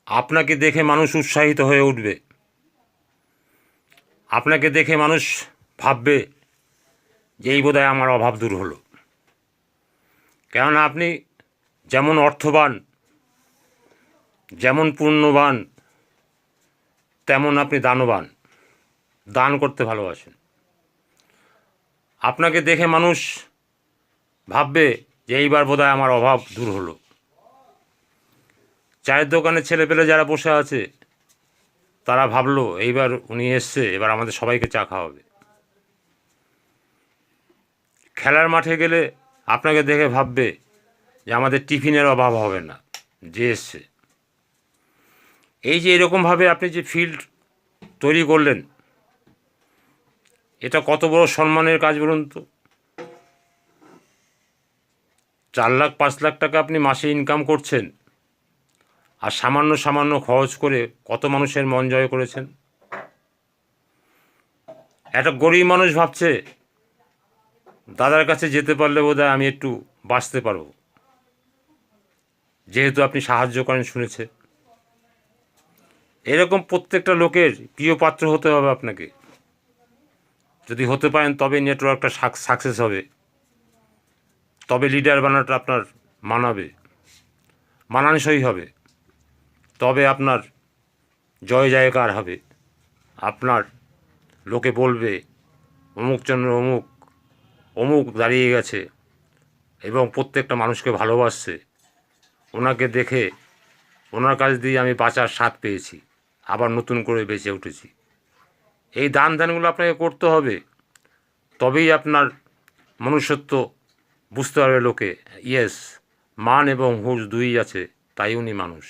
আপনাকে দেখে মানুষ উৎসাহিত হয়ে উঠবে, আপনাকে দেখে মানুষ ভাববে যে এই বোধহয় আমার অভাব দূর হলো। কেননা আপনি যেমন অর্থবান, যেমন পুণ্যবান, তেমন আপনি দানবান, দান করতে ভালোবাসেন। আপনাকে দেখে মানুষ ভাববে যে এইবার বোধহয় আমার অভাব দূর হলো। চায়ের দোকানে ছেলেপেলে যারা বসে আছে তারা ভাবলো এইবার উনি এসছে, এবার আমাদের সবাইকে চা খাওয়াবে। খেলার মাঠে গেলে আপনাকে দেখে ভাববে যে আমাদের টিফিনের অভাব হবে না, যে এসছে। এই যে এরকমভাবে আপনি যে ফিল্ড তৈরি করলেন, এটা কত বড় সম্মানের কাজ বলুন তো। 4 লাখ 5 লাখ টাকা আপনি মাসে ইনকাম করছেন, আর সামান্য সামান্য খরচ করে কত মানুষের মন জয় করেছেন। একটা গরিব মানুষ ভাবছে দাদার কাছে যেতে পারলে বোধহয় আমি একটু বাঁচতে পারবো, যেহেতু আপনি সাহায্য করেন শুনেছে। এরকম প্রত্যেকটা লোকের প্রিয় পাত্র হতে হবে আপনাকে। যদি হতে পারেন তবে নেটওয়ার্কটা সাকসেস হবে, তবে লিডার বানানোটা আপনার মানানসই হবে, তবে আপনার জয় জয়কার হবে। আপনার লোকে বলবে অমুকচন্দ্র অমুক অমুক দাঁড়িয়ে গেছে এবং প্রত্যেকটা মানুষকে ভালোবাসছে, ওনাকে দেখে ওনার কাছ দিয়ে আমি বাঁচার স্বাদ পেয়েছি, আবার নতুন করে বেঁচে উঠেছি। এই ধ্যানগুলো আপনাকে করতে হবে, তবেই আপনার মনুষ্যত্ব বুঝতে পারবে লোকে। ইয়েস, মান এবং হুঁশ দুই আছে, তাই উনি মানুষ।